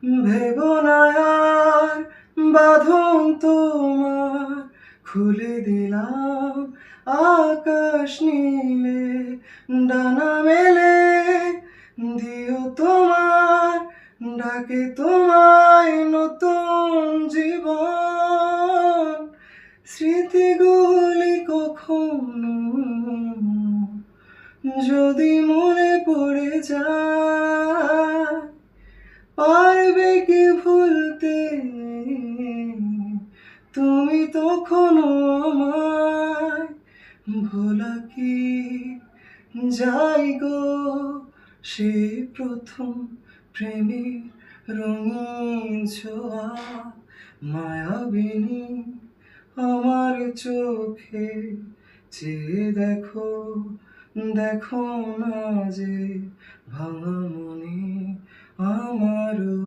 ভেবো না আর বাঁধন তোমার, খুলে দিলাম আকাশ নীলে। ডানা মেলে দিও তোমার ডাকে তোমায় নতুন জীবন। স্মৃতিগুলি কখনো যদি মনে পড়ে যায়, পারবে কি ভুলতে তুমি তখনও আমায়? ভোলা কি যাই গো সেই প্রথম প্রেমের রঙিন ছোঁয়া। মায়াবিনী আমার চোখে চেয়ে দেখো, দেখো না যে ভাঙা মনে আমারও